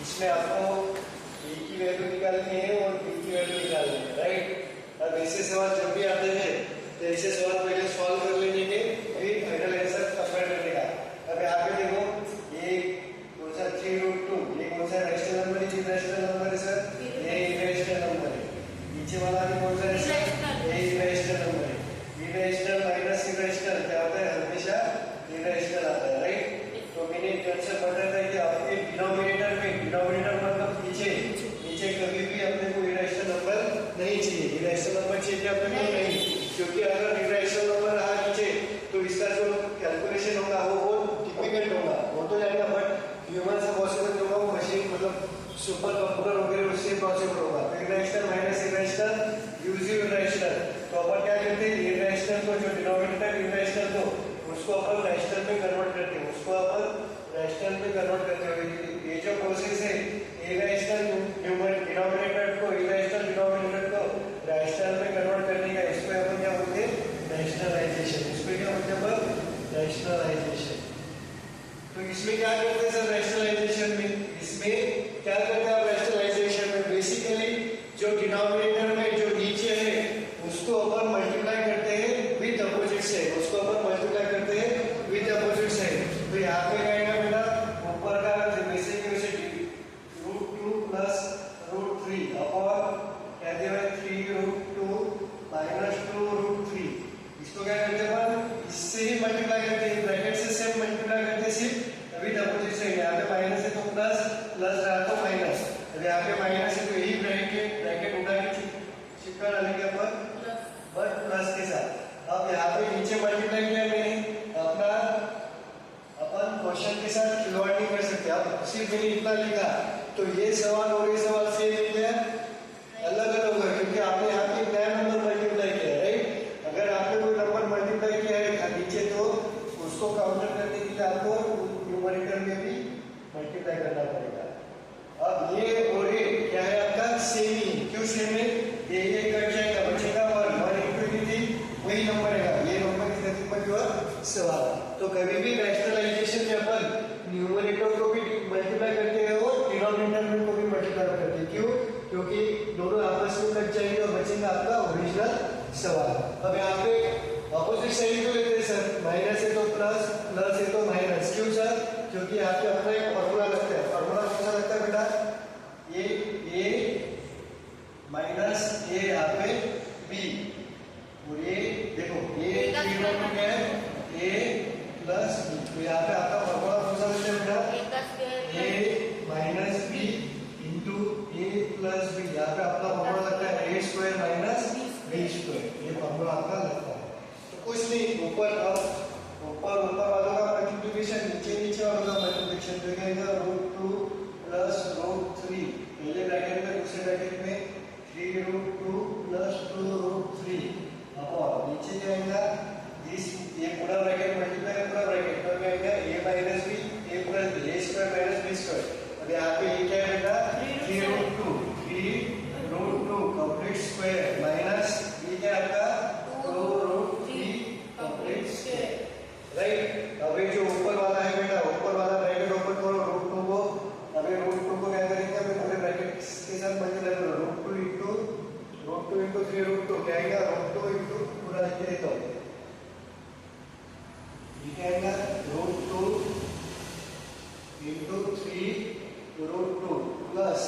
इसमें आपको ए की वैल्यू निकालनी है और बी की वैल्यू निकालनी है, राइट। अब ऐसे सवाल जब भी आते हैं तो ऐसे सवाल पहले सॉल्व कर लेने के फिर फाइनल आंसर कंपेयर करने का। अब यहाँ पे देखो ये कौन सा 3√2, ये कौन सा रैशनल नंबर है, इरेशनल नंबर है सर, ये इरेशनल नंबर है। नीचे वाला भी कौन सा है, ये इरेशनल नंबर है। इरेशनल माइनस इरेशनल क्या होता है, हमेशा इरेशनल आता है, राइट। तो मैंने कंसेप्ट बताया था कि आपके डिनोमिनेटर में, डिनोमिनेटर मतलब नीचे कभी भी अपने को इरेशनल नंबर नहीं चाहिए। इरेशनल नंबर चाहिए अपने को नहीं, क्योंकि अगर इरेशनल नंबर रहा नीचे तो इसका जो कैलकुलेशन होगा वो बहुत डिफिकल्ट होगा, हो तो जाएगा बट ह्यूमन से पॉसिबल नहीं होगा, वो मशीन मतलब सुपर कंप्यूटर वगैरह उससे पॉसिबल होगा। तो irrational minus irrational use irrational, तो अपन क्या करते हैं, इरेशनल को जो डिनोमिनेटर इरेशनल को उसको अपन रैशनल में कन्वर्ट करते हैं, उसको अपन रैशनल में कन्वर्ट करते हैं। ये जो प्रोसेस है इरेशनल डिनोमिनेटर को, इरेशनल डिनोमिनेटर को रैशनल में कन्वर्ट करने का, इसको अपन क्या बोलते हैं, रैशनलाइजेशन। इसको क्या बोलते हैं अपन, रैशनलाइजेशन। तो इसमें क्या करते हैं सर रैशनलाइजेशन में, इसमें क्या करते हैं रैशनलाइजेशन में, बेसिकली जो डिनोमिनेटर में जो नीचे है उसको अपन मल्टीप्लाई करते हैं विद अपोजिट साइड, उसको अपन मल्टीप्लाई करते हैं विद अपोजिट साइड। तो यहाँ पे आएगा बेटा ऊपर का वैसे के वैसे √2 प्लस √3 अपॉन क्या दिया है 3√2 माइनस 2√3। इसको क्या करते हैं अपन, इससे ही मल्टीप्लाई करते हैं, ब्रैकेट से सेम मल्टीप्लाई करते हैं सिर्फ विद अपोजिट साइड। यहाँ पे माइनस है तो प्लस, प्लस रहा तो माइनस, अब यहाँ पे माइनस है तो यही ब्रैकेट उठा के चिपका डालेंगे अपन बट प्लस के साथ। अब यहाँ पे नीचे मल्टीप्लाई किया मैंने, अपना अपन क्वेश्चन के साथ खिलवाड़ नहीं कर सकते। अब सिर्फ मैंने इतना लिखा तो ये सवाल और ये सवाल सेम हो गया, अलग अलग होगा, क्योंकि आपने यहाँ पे नया नंबर मल्टीप्लाई किया है, राइट। अगर आपने कोई नंबर मल्टीप्लाई किया है नीचे तो उसको काउंटर करने के लिए आपको न्यूमरेटर में भी मल्टीप्लाई करना पड़ेगा। अब ये और ये क्या है आपका सेम ही, क्यों सेम है, ये कट जाएगा, बचेगा 1 इंफिनिटी वही नंबर है, ये नंबर की गति पर जो सवाल। तो कभी भी रैशनलाइजेशन में अपन न्यूमरेटर को भी मल्टीप्लाई करते हैं और डिनोमिनेटर को भी मल्टीप्लाई करते हैं, क्यों, क्योंकि दोनों आपस में कट जाएंगे और बचेगा आपका ओरिजिनल सवाल। अब यहाँ पे अपोजिट साइड क्यों लेते हैं सर, माइनस है तो प्लस, प्लस है तो माइनस, क्यों सर, क्योंकि यहाँ पे अपना एक फॉर्मूला लगता है। फॉर्मूला कौन सा लगता है बेटा, ए माइनस ए यहाँ पे बी, और ये देखो ए क्या है, ए प्लस बी, तो यहाँ पे आपका फॉर्मूला कौन सा लगता है बेटा, ए माइनस बी इंटू ए प्लस बी। यहाँ पे आपका फॉर्मूला लगता है ए स्क्वायर माइनस बी स्क्वायर, ये फॉर्मूला आपका लगता है। तो कुछ नहीं, ऊपर वालों का मल्टीप्लिकेशन, नीचे वालों का मल्टीप्लिकेशन, तो क्या √2 प्लस √3, पहले ब्रैकेट में दूसरे ब्रैकेट में 3√2 प्लस 2√3 अपॉन नीचे जाएगा इस ये पूरा ब्रैकेट मल्टीप्लाई पूरा ब्रैकेट तो क्या आएगा a minus b a plus b, a square minus b square. अब यहाँ पे ये क्या आएगा 3√2 कंप्लीट स्क्वायर माइनस ये क्या आपका 2√3 कंप्लीट स्क्वायर, राइट। अब ये जो ऊपर वाला है बेटा, ऊपर वाला ब्रैकेट ओपन करो, √2 को, अब ये √2 को क्या करेंगे, हमें पूरे ब्रैकेट के साथ मल्टीप्लाई करो, √2 इंटू 3√2 क्या आएगा, √2 इंटू पूरा लिख देता हूँ, ये क्या आएगा √2 इंटू 3√2 प्लस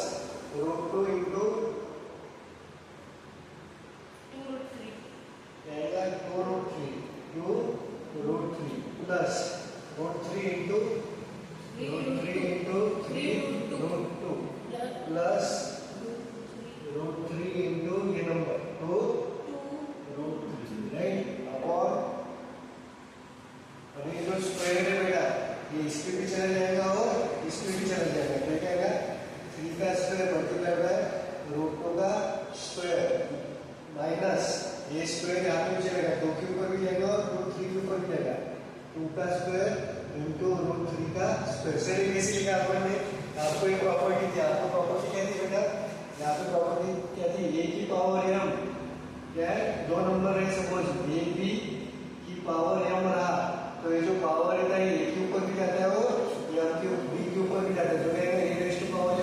√2 इंटू 2√3 क्या आएगा 2√3 प्लस √3 इंटू 3√2 प्लस √3 इंटू ये नंबर 2√3, राइट। अपॉन अभी जो स्क्वायर है बेटा ये इसके भी चला जाएगा और इसके भी चला जाएगा, तो क्या आएगा 3 का स्क्वायर मल्टीप्लाई बाय √2 का स्क्वायर माइनस ये स्क्वायर यहाँ पे भी चलेगा, 2 के ऊपर भी जाएगा और √3 के ऊपर भी जाएगा, 2 का स्क्वायर इंटू √3 का स्क्वायर। सर ये कैसे लिखा अपन ने, आपको एक प्रॉपर्टी थी, आपको प्रॉपर्टी क्या थी बेटा, यहाँ पे प्रॉपर्टी क्या थी, a की पावर m क्या है, 2 नंबर है सपोज a b की पावर m रहा, तो ये जो पावर रहता है a के ऊपर भी जाता है और m के b के ऊपर भी जाता है, तो क्या है a raised to power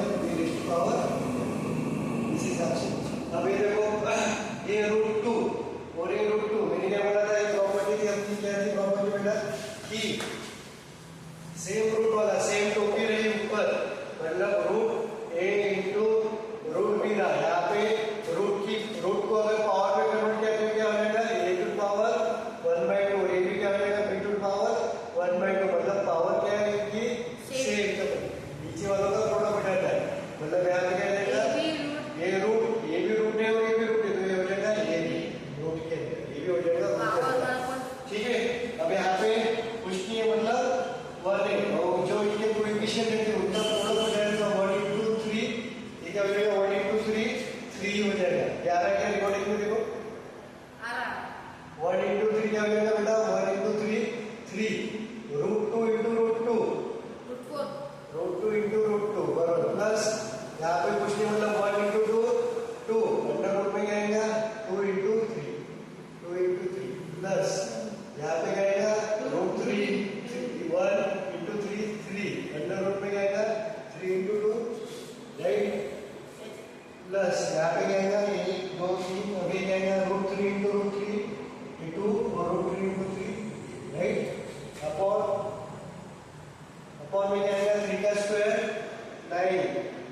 9।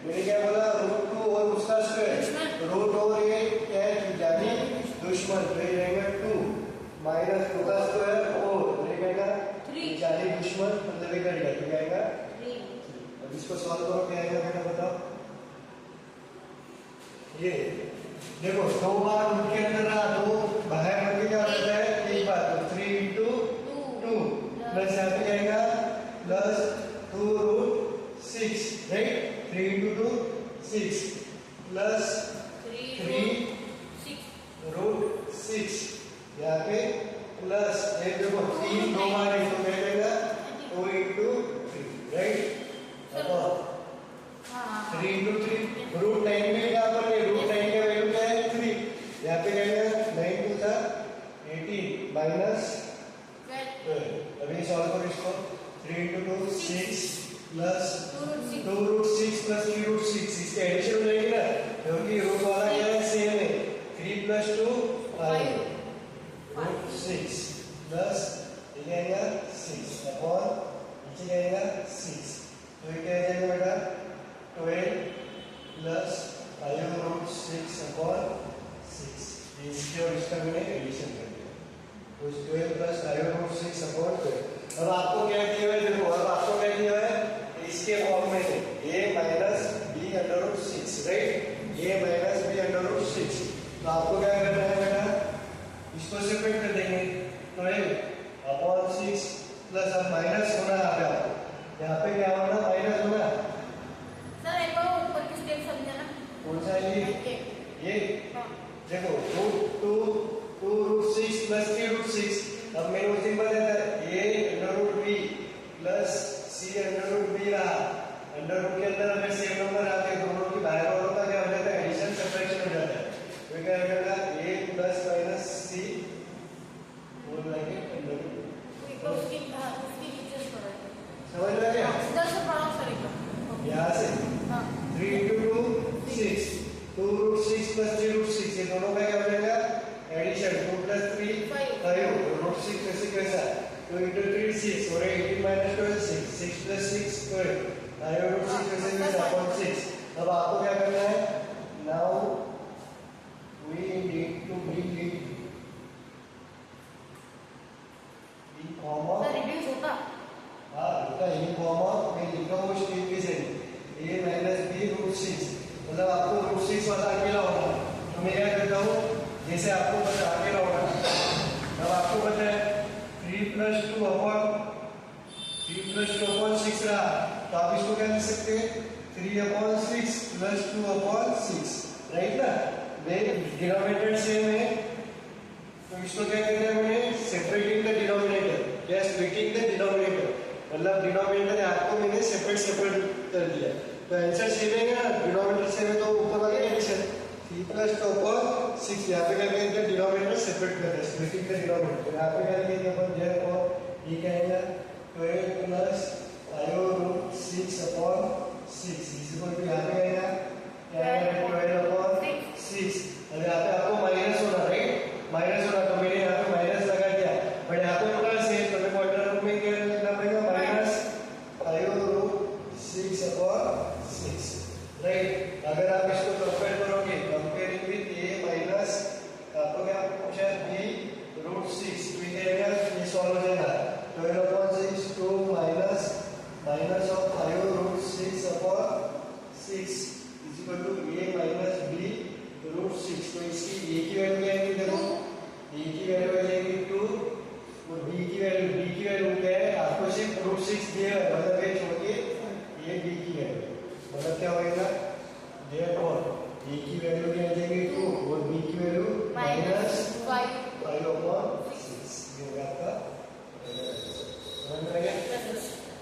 मैंने क्या बोला, √2 और उसका स्क्वायर, रूट और ये क्या है यानी दुश्मन, तो ये रहेगा 2 माइनस 2 का स्क्वायर और रहेगा 3 यानी दुश्मन, मतलब ये कटेगा तो क्या आएगा 3। अब इसको सॉल्व करो, क्या आएगा बेटा बताओ। ये देखो 2 बार रूट के अंदर रहा तो बाहर बन के क्या हो जाता है, एक बार, तो 3 into 2 प्लस यहाँ पे क्या आएगा plus 2 root 6, right, 3 into 2 6 plus 3 root 6, यहाँ पे प्लस ये देखो 3 2 बार है तो क्या आएगा 2 into 3, राइट, अब 3 into 3 रूट 9 में क्या अपन ने रूट 9 का वैल्यू क्या है 3, यहाँ पे क्या है 9 2 था 18 माइनस 12। अभी सॉल्व करो इसको, 3 into 2 6 plus 2 root 6 plus 3 root 6, इसके एडिशन हो जाएगी ना, क्योंकि रूट वाला क्या है सेम है, 3 प्लस 2 5 रूट 6 प्लस ये क्या आएगा 6 अपॉन नीचे क्या आएगा 6, तो ये क्या आ जाएगा बेटा 12 प्लस 5 रूट 6 अपॉन 6, इसके और इसका मैंने एडिशन कर दिया, तो 12 प्लस 5 रूट 6 अपॉन 12। अब आपको क्या दिया है, देखो अब आपको क्या दिया है इसके फॉर्म में है a minus b under root 6, right, a minus b under root 6, तो आपको क्या करना है बेटा, इसको सेपरेट कर देंगे, 12 अपॉन 6 प्लस अब माइनस होना यहाँ पे क्या होना माइनस होना, सर एक बार ऊपर की स्टेप समझाना, कौन सा ये देखो टू रूट 6 प्लस 3 रूट 6, अब मैंने उस दिन बताया था a under root b plus c under root b रहा, अंडर रूट के अंदर अगर सेम नंबर आते हैं दोनों की बाहर वालों का क्या हो जाता है एडिशन सब्ट्रैक्शन हो जाता है, तो क्या रहेगा a plus minus c whole bracket under root, उसकी नीचे पड़ा है, समझ में आ गया, इधर से पढ़ाओ सर एक बार, यहाँ से 3 into 2 6 2 रूट 6 प्लस 3 रूट 6, ये दोनों का क्या हो जाएगा एडिशन, 2 प्लस 3 5 रूट 6 कैसे कैसा, 2 into 3 6 और 18 minus 12 6 6 plus 6 12, 5 रूट 6 कैसे कैसा अपॉन 6। अब आपको क्या करना है, now we need to bring it in comma, sir reduce होता, हाँ होता है इन कॉमा, मैं लिखा हूँ इस टेप के साथ a माइनस बी रूट 6, मतलब आपको रूट 6 वाला अकेला होगा, तो मैं क्या करता हूँ जैसे आपको पता अकेला होगा, अब आपको पता है 3 प्लस 2 अपॉन 6 रहा, तो आप इसको क्या लिख सकते हैं 3 अपॉन 6 प्लस 2 अपॉन 6, राइट ना, डिनोमिनेटर सेम है, तो इसको क्या कहते हैं मैंने सेपरेटिंग द डिनोमिनेटर या स्प्लिटिंग द डिनोमिनेटर, मतलब डिनोमिनेटर आपको मैंने सेपरेट कर दिया, तो आंसर सेम है ना, डिनोमिनेटर सेम है तो ऊपर वाले एडिशन 3 प्लस 2 अपॉन 6, यहाँ पे क्या कहते हैं डिनोमिनेटर सेपरेट कर रहे हैं, स्प्लिटिंग द डिनोमिनेटर, यहाँ पे क्या कहते हैं अपन देयरफॉर ये क्या आएगा 12 प्लस 5 रूट 6 अपॉन 6 इस इक्वल टू यहाँ पे आएगा क्या आएगा 12 अपॉन 6, अब यहाँ पे आपको माइनस होना, राइट, माइनस होना, तो मैंने यहाँ पे माइनस लगा दिया, बट यहाँ पे प्लस है तो मेरे को अंडर रूट में क्या लिखना पड़ेगा माइनस 5 रूट 6 अपॉन 6, राइट। अगर आप इसको कंपेयर करोगे, कंपेयरिंग विद a माइनस आपको क्या पूछा है b रूट 6, तो ये क्या आएगा, ये सॉल्व हो जाएगा 12 upon 6 2 minus of 5 root 6 upon 6 is equal to a minus b root 6, तो इसकी a की वैल्यू क्या आएगी, देखो a की वैल्यू आ जाएगी 2 और b की वैल्यू क्या है, आपको सिर्फ रूट 6 दिया है, मतलब ये छोड़ के ये b की वैल्यू, मतलब क्या होगा देयरफॉर a की वैल्यू क्या आ जाएगी 2 और b की वैल्यू माइनस 5 अपॉन 6, ये होगा आपका समझ में आ गया,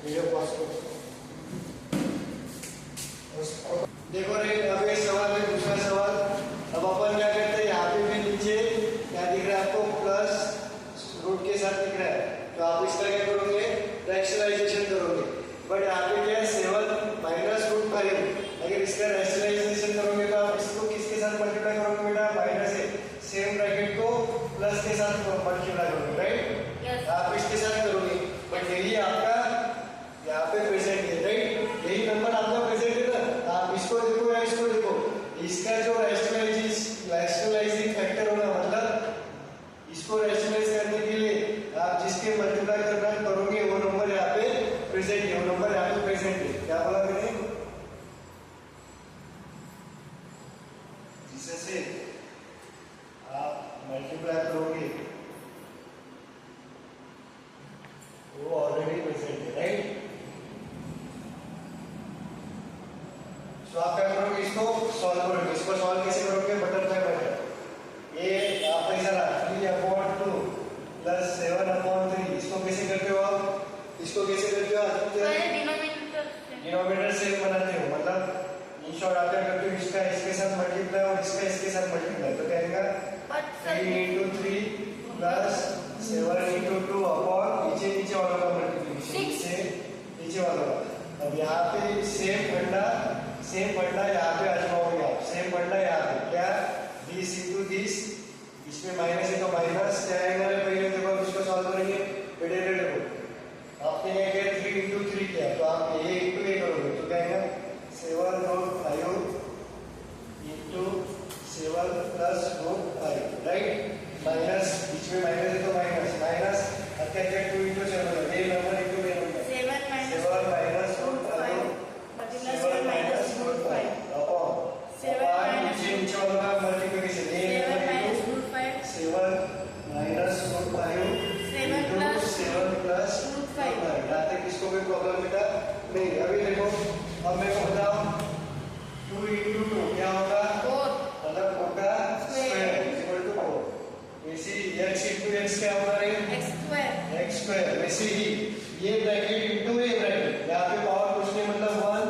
वीडियो पॉज करो। देखो रे अब ये सवाल है दूसरा सवाल, अब अपन क्या करते हैं यहाँ पे भी नीचे क्या दिख रहा है आपको प्लस रूट के साथ दिख रहा है, तो आप इसका क्या करोगे रैशनलाइजेशन करोगे, बट यहाँ पे क्या है 7 माइनस रूट 5, अगर इसका रैशनलाइजेशन करोगे तो आप इसको किसके साथ मल्टीप्लाई करोगे बेटा, माइनस है सेम ब्रैकेट को प्लस के साथ मल्टीप्लाई करोगे, राइट, आप इसके साथ करोगे, बट यही आपका यहाँ पे प्रेजेंट है, राइट, यही नंबर आपका प्रेजेंट है ना, इसका जो रैशनलाइजिंग फैक्टर होगा, मतलब इसको रैशनलाइज करने के लिए आप जिसके मल्टीप्लाई करना करोगे वो नंबर यहाँ पे प्रेजेंट है, वो नंबर यहाँ पे प्रेजेंट है। क्या बोला मैंने? जिससे आप मल्टीप्लाई करोगे वो ऑलरेडी प्रेजेंट है, राइट? तो आप क्या करोगे? इसको सॉल्व करोगे। इसको सॉल्व कैसे करोगे? Butterfly method. ये आप ऐसा 3/2 प्लस 7/3। इसको कैसे करते हो आप? इसको कैसे करते हो? डिनोमिनेटर सेम बनाते हो, मतलब इन शॉर्ट आप क्या करते हो? इसका इसके साथ मल्टीप्लाई और इसका इसके साथ मल्टीप्लाई, तो क्या आएगा? 3 × 3 प्लस 7 × 2 अपॉन नीचे वाला का मल्टीप्लिकेशन, नीचे वाला। अब यहाँ पे सेम फंडा यहाँ पे आजमाओगे आप। सेम फंडा यहाँ पे क्या? दिस इंटू दिस, इसमें माइनस है तो माइनस क्या आएगा? पहले देखो आप इसको सॉल्व करेंगे। देखो आपने क्या किया? 3 × 3 किया, तो आप a × a करोगे तो क्या आएगा? 7/5 × 7 प्लस √5, राइट? माइनस, बीच में माइनस है तो माइनस क्या 2 × 7 होगा, ये नंबर × ये नंबर 7 - √5 अपॉन 7 नीचे वाला मल्टीप्लिकेशन, ये 7 - √5 7 प्लस √5। यहाँ तक किसको कोई प्रॉब्लम बेटा नहीं? अभी देखो, अब मैं को बताओ 2 × 2 क्या होगा? 4, मतलब 4 का स्क्वायर इक्वल टू 4। वैसे x × x क्या होगा? x square. वैसे ही ये ब्रैकेट इनटू ये ब्रैकेट, यहाँ पे पावर कुछ नहीं, मतलब 1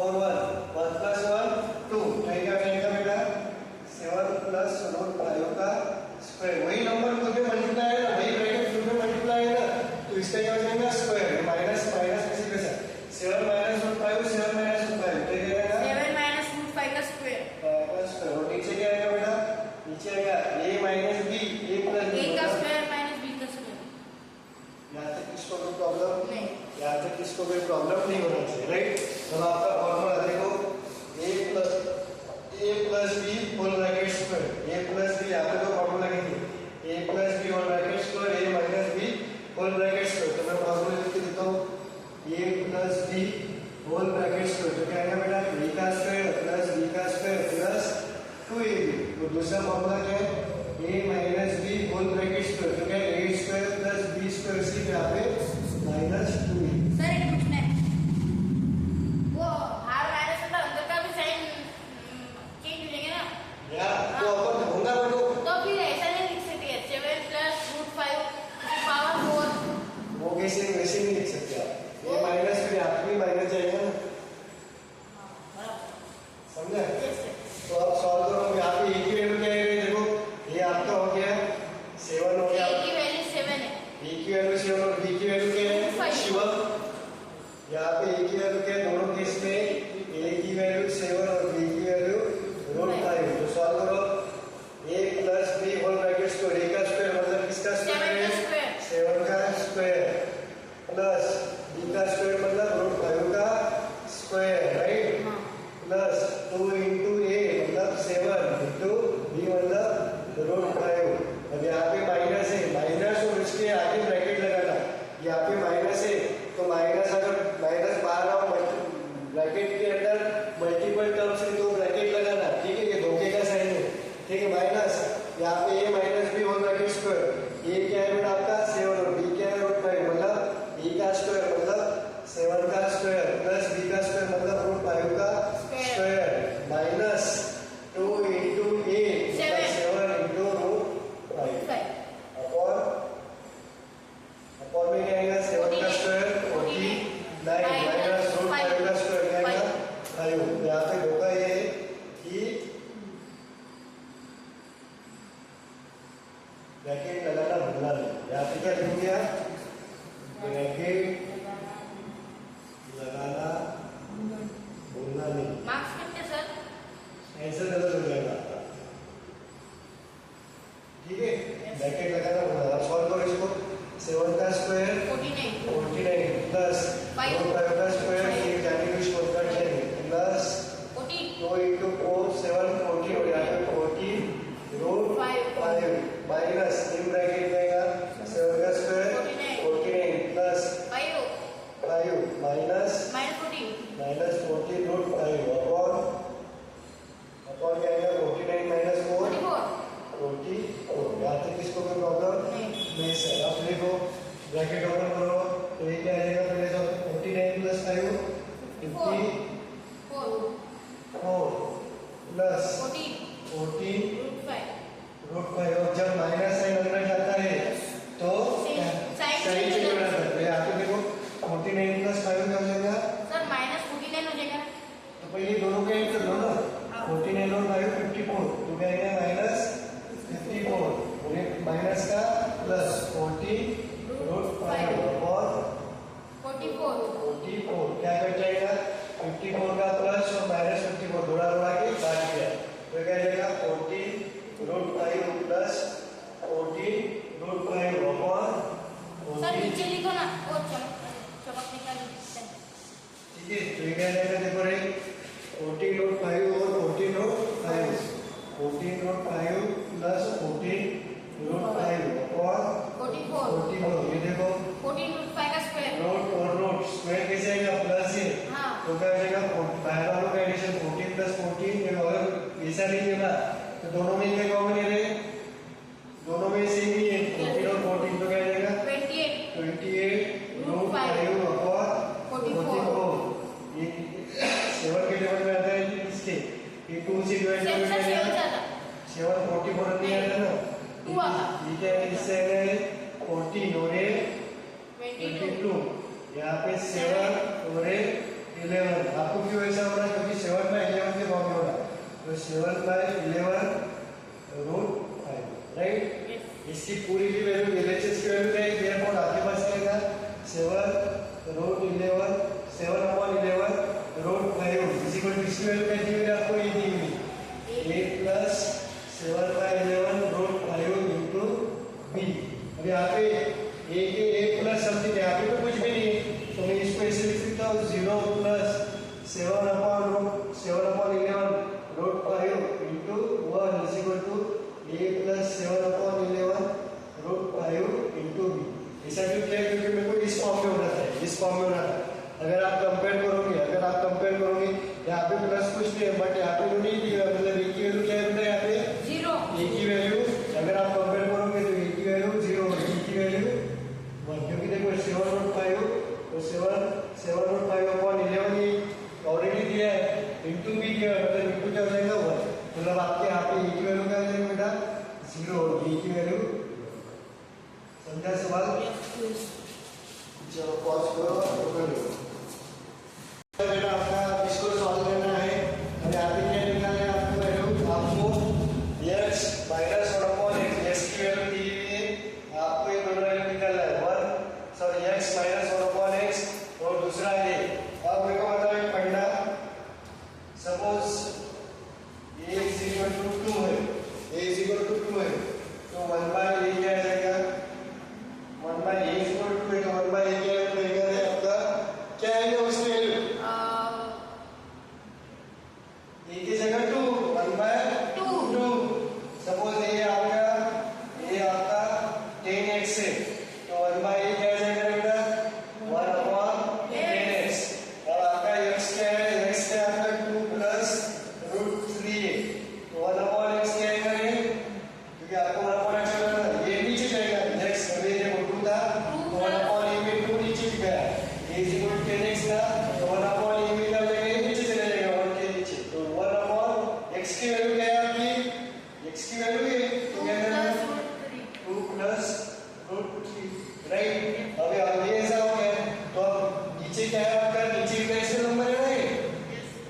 और 1 प्लस 1 2 क्या बनेगा बेटा? 7 प्लस √5 का स्क्वायर। वही नंबर खुद में मल्टीप्लाई है ना, वही ब्रैकेट खुद में मल्टीप्लाई है ना, तो इसका क्या हो जाएगा? स्क्वायर। माइनस किसी के साथ 7 - √5 तो क्या आएगा? 7 - √5 का स्क्वायर। और नीचे क्या आएगा बेटा? नीचे आएगा a minus b, a plus b a का स्क्वायर माइनस b का स्क्वायर। यहाँ तक किसको कोई प्रॉब्लम नहीं, यहाँ तक किसको कोई प्रॉब्लम नहीं होना चाहिए, राइट? तो आपका फॉर्मूला देखो, a plus b whole bracket square, a plus b यहाँ पे तो फॉर्मूला लिखेंगे a plus b whole bracket square, a minus b whole bracket square. तो मैं फॉर्मूला लिख के देता हूँ, a plus b whole bracket square, तो क्या आएगा बेटा? a का स्क्वायर प्लस b का स्क्वायर प्लस 2ab। तो दूसरा फॉर्मूला क्या है? a minus b whole bracket square, तो क्या है? a square plus b square, इसी पे यहाँ पे माइनस 2a। सर एक पूछना है, वो हार माइनस मतलब अंदर का भी साइन चेंज हो जाएगा ना? यार तो अपन होगा बटो, तो फिर ऐसा नहीं लिख सकते 7 प्लस √5 पावर 4। वो कैसे वैसे नहीं लिख सकते आप। ये माइनस फिर यहाँ पे भी माइनस जाएगा ना, समझे? तो आप सॉल्व करो। यहाँ पे एक ही वैल्यू क्या है? देखो ये आपका हो गया 7 हो गया, a की वैल्यू 7 है, a की वैल्यू 7 और b की वैल्यू क्या है? शिवम। यहाँ पे a की वैल्यू क्या है? दोनों केस में a की वैल्यू 7 और b की वैल्यू √5। तो सॉल्व करो, a plus b whole bracket square, a का स्क्वायर मतलब किसका स्क्वायर है? 7 का स्क्वायर प्लस b का स्क्वायर मतलब √5 का स्क्वायर, राइट? प्लस 2 × a मतलब 7 × b मतलब √5। अब यहाँ पे माइनस है, माइनस और इसके आगे ब्रैकेट लगाना। यहाँ पे माइनस है तो माइनस, अगर माइनस बाहर आओ ब्रैकेट के अंदर मल्टीपल टर्म्स है तो ब्रैकेट लगाना, ठीक है? ये धोखे का साइन है, ठीक है? माइनस यहाँ पे a minus b whole bracket square, a क्या है बेटा आपका? 7 और b क्या है? √5 मतलब a का स्क्वायर मतलब 7 का स्क्वायर प्लस b का स्क्वायर मतलब √5 का स्क्वायर माइनस 2 × a 7 × √5 अपॉन में क्या आएगा? 7 का स्क्वायर 49 माइनस √5 का स्क्वायर क्या आएगा? 5। यहाँ पे होगा ये कि ब्रैकेट लगाना भूलना नहीं। यहाँ पे क्या लिखेंगे आप? ब्रैकेट लगाना भूलना नहीं। मार्क्स कितने सर? आंसर गलत हो जाएगा आपका, ठीक है? ब्रैकेट लगाना भूलना। आप सॉल्व करो इसको, 7 का स्क्वायर 49 प्लस 5 का स्क्वायर, ये जाने को इसको कट करेंगे, प्लस 49 प्लस 14 रूट 5 और जब माइनस साइन अंदर जाता है तो साइन साइन चेंज चेंज हो हो जाता जाता है। यहाँ पे देखो 49 प्लस 5 क्या हो जाएगा? सर माइनस 49 हो जाएगा। तो पहले दोनों का ऐड कर लो ना। 49 और 5 54 तो क्या आएगा माइनस 54 और एक माइनस का प्लस 40 रूट 5 और 44 क्या कट जाएगा? 54 का प्लस और माइनस 54 थोड़ा थोड़ा के काट दिया तो क्या जाएगा 40 रूट 5 प्लस 40 रूट 5 और सर नीचे लिखो ना, वो चमक निकाल दीजिए। ठीक है तो ये क्या जाएगा देखो रे 14 रूट 5 और 14 रूट 5 14 रूट 5 प्लस 14 रूट 5 और 44 ये देखो 14 रूट 5 का स्क्वायर। रूट और रूट स्क्वायर कैसे आएगा प्लस है हाँ। तो क्या हो जाएगा बाहर वालों का एडिशन 14 प्लस 14 ये अगर ऐसा नहीं है ना तो दोनों में क्या कॉमन है रे दोनों में सेम ही है 14 और 14 तो क्या हो जाएगा 28 रूट 5 और 44 ये 7 के टेबल में आता है कि इसके ये 2 से डिवाइड करने सर में 7 जाता 7 44 नहीं आता ना 2 आता। ये क्या है इससे है 14 और ये 22 22 यहाँ पे 7 और 11 आपको क्यों ऐसा हो रहा है क्योंकि 7 बाय 11 के फॉर्म में हो रहा है तो 7 बाय 11 रूट 5 राइट इसकी पूरी की वैल्यू एलएचएस की वैल्यू क्या है देयरफॉर आपके पास आएगा 7 रूट 11 7 अपॉन 11 रूट 5 इसी को इसकी वैल्यू क्या दी हुई है आपको ये दी हुई 8 plus 7 by 11 root 5 into b अब यहाँ पे a के a प्लस समथिंग यहाँ पे तो कुछ भी नहीं है तो मैं इसको ऐसे लिख सकता हूँ 0 plus 7 upon 11 root 5 into 1 is equal to a plus 7 upon 11 root 5 into b ऐसा क्यों किया क्योंकि मेरे को इस फॉर्म में होना था इस फॉर्म में होना था अगर आप कंपेयर करोगे यहाँ पे प्लस कुछ नहीं है बट यहाँ पे तो नहीं दिया मतलब a की वैल्यू क्या है बेटा यहाँ पे 0 a की वैल्यू अगर आप कंपेयर करोगे तो a की वैल्यू 0 और b की वैल्यू 1 क्योंकि देखो 7 रूट 5 तो 7 रूट 5 अपॉन 11 ये ऑलरेडी दिया है इनटू b क्या मतलब इनटू क्या हो जाएगा 1 मतलब आपके यहाँ पे a की वैल्यू क्या हो जाएगी बेटा 0 और b की वैल्यू समझा सवाल चलो पॉज करो और कर लो बेटा आपका इसको सॉल्व करना है अब यहाँ पे क्या निकालना है आपको वैल्यू आपको x माइनस 1 अपॉन x की वैल्यू दी हुई है आपको ये दोनों वैल्यू निकालना है 1 sorry x minus 1 upon x और दूसरा ये अब मेरे को बताओ एक फंडा suppose a is equal to 2 है a इज इक्वल टू 2 है तो 1 बाय a क्या आ जाएगा 1 by a is equal to 2 है तो 1 बाय a क्या है आपका क्या आएगा उसकी वैल्यू a की जगह 2 1 बाय 2 सपोज ये आपका 10x है तो 1 बाय a क्या आ जाएगा बेटा 1 अपॉन 10x अब आपका x क्या है x क्या है आपका 2 प्लस रूट 3 है तो 1 अपॉन x क्या आएगा ये क्योंकि आपको 1 अपॉन x चला ये नीचे जाएगा x अभी देखो 2 था तो 1 अपॉन a में 2 नीचे गया a is equal to 10x था तो 1 अपॉन a में क्या हो जाएगा ये नीचे चला जाएगा 1 के नीचे तो 1 अपॉन x की वैल्यू क्या है आपकी x की वैल्यू है तो क्या करना 2 प्लस रूट 3 राइट अभी अब ये ऐसा हो गया तो अब नीचे क्या है आपका नीचे इरेशनल नंबर है ना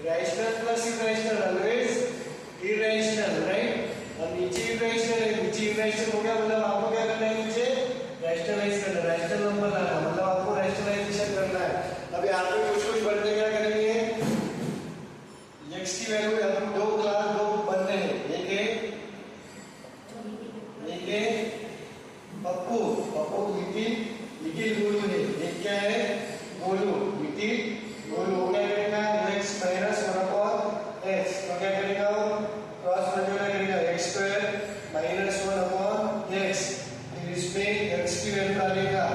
rational plus irrational always irrational right अब नीचे इरेशनल है नीचे इरेशनल हो गया मतलब आपको क्या करना है नीचे रैशनलाइज करना है रैशनल नंबर लाना मतलब आपको रैशनलाइजेशन करना है अब यहाँ पे कुछ बनने क्या करेंगे x की वैल्यू हम दो क्लास दो बनने हैं एक है पप्पू निखिल गोलू है एक क्या है गोलू निखिल गोलू क्या करेगा x माइनस 1 अपॉन x तो क्या करेगा वो क्रॉस मल्टीप्लाई करेगा x square minus 1 upon x फिर इसमें x की वैल्यू डालेगा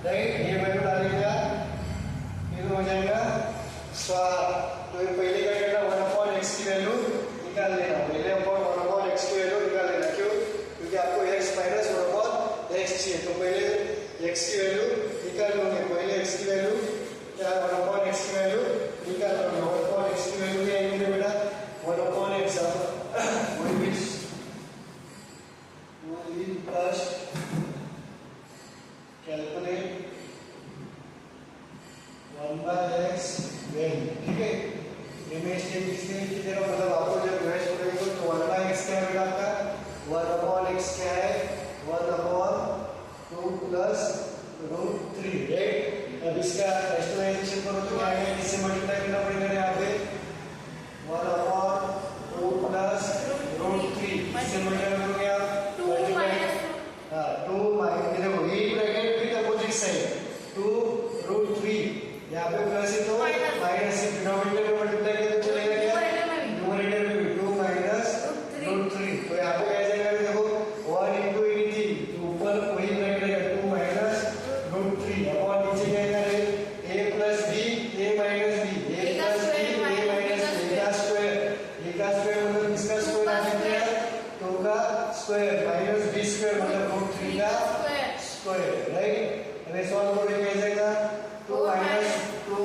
राइट ये वैल्यू डालेगा फिर हो जाएगा तो पहले क्या करना 1 अपॉन x की वैल्यू निकाल लेना पहले अपॉन 1 अपॉन x की वैल्यू निकाल लेना क्यों क्योंकि आपको x माइनस 1 अपॉन x चाहिए तो पहले x की वैल्यू निकाल लोगे पहले x की वैल्यू क्या 1 अपॉन x की वैल्यू निकाल लोगे 1 अपॉन x की वैल्यू क्या आएगी बेटा 1 अपॉन x इमेज टेन किसकी देखो मतलब आपको जब मैच करेंगे तो 1/x क्या है आपका 1/x क्या है 1/2 प्लस √3 राइट। अब इसका रेशनलाइजेशन करो तो क्या आएगा किससे मल्टीप्लाई करना पड़ेगा यहाँ पे 1/2 प्लस √3 इससे मल्टीप्लाई करोगे आप 2 माइनस हाँ 2 माइनस देखो यही ब्रैकेट विद अपोजिट साइड 2√3 यहाँ पे प्लस है तो माइनस से डिनोमिनेटर में मल्टीप्लाई करें तो चलेगा क्या न्यूमरेटर में भी 2 माइनस √3 तो यहाँ पे क्या जाएगा देखो 1 into anything ऊपर वही ब्रैकेट रहेगा 2 माइनस √3 अपॉन नीचे क्या आएगा a plus b a minus b a plus b a minus b का स्क्वायर मतलब किसका स्क्वायर आ गया 2 का स्क्वायर माइनस b स्क्वायर मतलब √3 का स्क्वायर राइट। अब सॉल्व करोगे क्या जाएगा 2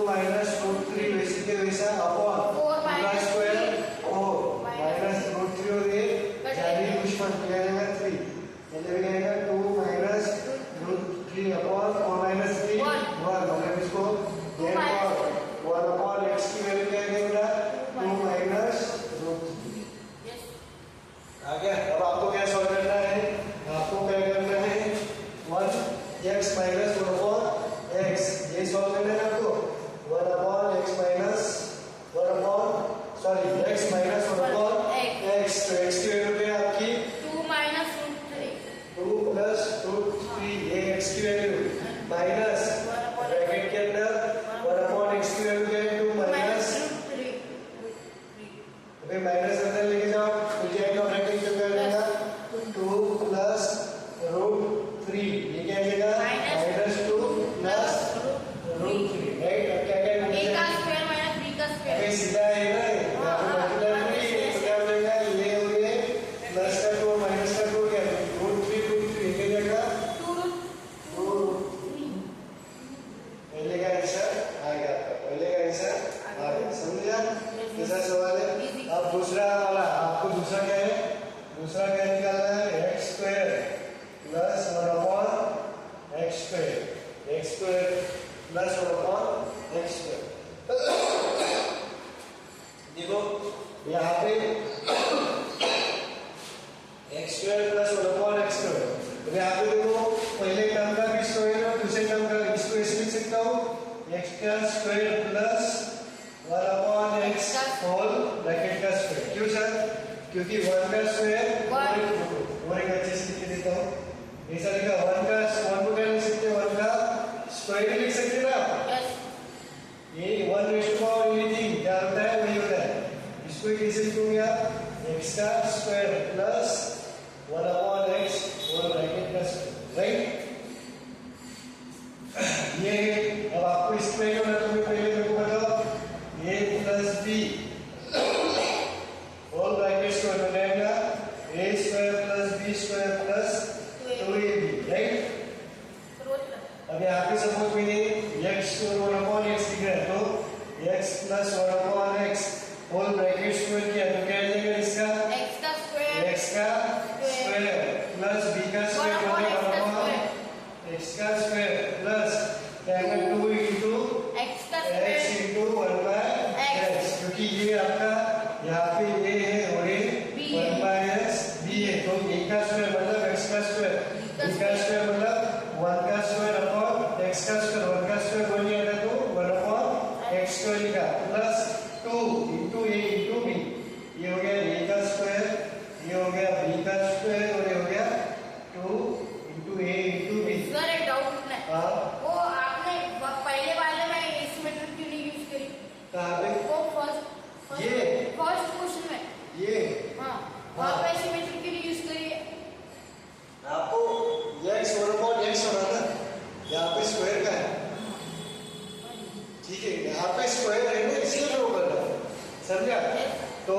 माइनस √3 वैसे के वैसा अपॉन 2 का स्क्वायर 4 माइनस √3 हो गए जारी दुश्मन क्या जाएगा 3 मतलब क्या आएगा 2 माइनस √3 अपॉन 4 माइनस 3 1 मतलब इसको 1 अपॉन x की वैल्यू क्या आएगा 2 माइनस √3 आ गया। अब आपको क्या सॉल्व करना है आपको क्या करना है 1x माइनस 1 अपॉन x ये सॉल्व करना है आपको 1 upon x minus 1 upon sorry x minus 1 upon x तो x की वैल्यू क्या है आपकी 2 माइनस √3 2 प्लस √3 ये x की वैल्यू माइनस ब्रैकेट के अंदर 1 अपॉन x की वैल्यू क्या है 2 माइनस अबे माइनस अंदर लेके जाओ तो क्या आएगा ब्रैकेट के अंदर आएगा 2 प्लस √3 ये क्या आएगा -2 प्लस √3 राइट। अब क्या क्या a का स्क्वायर माइनस b का स्क्वायर अबे सीधा है ना यहाँ पे मल्टीप्लाई नहीं तो क्या बनेगा ये हो गए प्लस का 2 माइनस का 2 क्या √3 ये क्या जाएगा 2 पहले का आंसर आ गया पहले का आंसर आ गया समझा कैसा सवाल है। अब दूसरा वाला आपको दूसरा क्या है दूसरा क्या निकालना है x square plus 1 upon x square plus 1 upon x square देखो यहाँ पे x square plus 1 upon x square अब यहाँ पे देखो पहले टर्म का भी स्क्वायर और दूसरे टर्म का इसको ऐसे लिख सकता हूँ x का square plus 1 upon x whole bracket का स्क्वायर क्यों सर क्योंकि 1 का स्क्वायर और एक अच्छे से लिख देता हूँ ऐसा लिखा 1 का 1 को क्या लिख सकते हैं 1 का स्क्वायर लिख सकते हैं ना ये 1 रेज़ टू पावर एनीथिंग क्या होता है वही होता है इसको कैसे लिखूंगा x का square plus 1 upon x whole bracket का स्क्वायर राइट। ये अब आपको इसमें क्या होना है पहले मेरे को बताओ a plus b whole bracket square बनेगा a square plus b square plus 2ab right. अब यहाँ पे सपोज मैंने x को 1 अपॉन x लिखा है तो x plus 1 upon x whole bracket square किया तो क्या आएगा इसका x का स्क्वायर प्लस b का स्क्वायर बनेगा x का स्क्वायर प्लस क्या आएगा 2 into x का x into 1 by x क्योंकि ये आपका यहाँ पे a है और ये 1 by x b है तो a का स्क्वायर मतलब x का स्क्वायर b का स्क्वायर मतलब 1 का स्क्वायर अपॉन x का स्क्वायर 1 का स्क्वायर बन जाएगा तो 1 अपॉन x स्क्वायर लिखा plus 2 into a into b ये हो गया a का स्क्वायर ये हो गया b का स्क्वायर और ये हो गया 2 into a into b sir एक डाउट है हाँ वो आपने पहले वाले में इस मेथड क्यों नहीं यूज करी कहाँ पे वो फर्स्ट ये क्वेश्चन में ये हाँ वहाँ पे इस मेथड क्यों नहीं यूज करी आपको x 1 अपॉन x होना था यहाँ पे स्क्वायर का है ठीक है यहाँ पे स्क्वायर है ना इसलिए ड्रॉ कर रहा हूँ समझा तो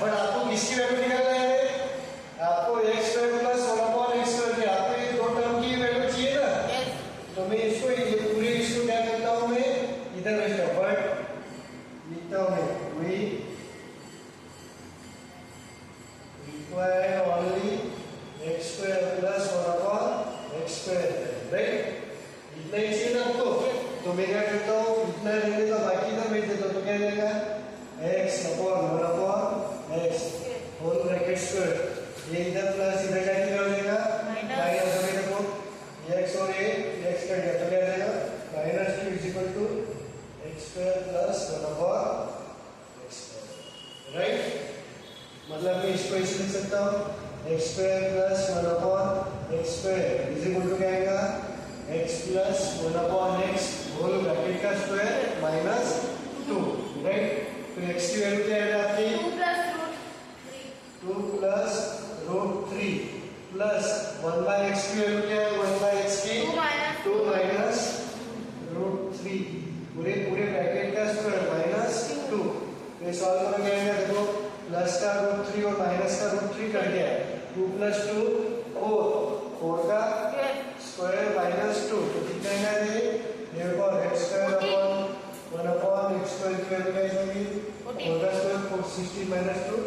बट आपको किसकी वैल्यू निकालना है आपको x square plus 1 upon x square की आपको ये दो टर्म की वैल्यू चाहिए ना तो मैं इसको ये पूरे इसको क्या करता हूँ मैं इधर रखता हूँ बट लिखता हूँ मैं वही require only x square plus 1 upon x square right इतना ही चाहिए ना आपको तो मैं क्या करता हूँ इतना रहने तो बाकी का मैं देता हूँ तो क्या रहेगा ये इधर प्लस इधर जाके क्या हो जाएगा माइनस। माइनस हो गया। देखो x और a x कट गया तो क्या आ जाएगा minus 2 is equal to x square plus 1 upon x square, right. मतलब मैं इसको ऐसे लिख सकता हूँ x square plus 1 upon x square is equal to क्या आएगा x plus 1 upon x whole bracket का स्क्वायर माइनस 2, राइट। तो x की वैल्यू क्या है आपकी 2 plus root 3 plus 1 by x की वैल्यू क्या है 1 बाय x की 2 माइनस रूट 3 पूरे ब्रैकेट का स्क्वायर माइनस 2। ये सॉल्व करोगे क्या देखो प्लस का रूट 3 और माइनस का रूट 3 कट गया 2 प्लस 2 4 का स्क्वायर माइनस 2 तो कितना आएगा ये देखो x square upon 1 upon x square की वैल्यू क्या होगी 4 का स्क्वायर 16 माइनस 2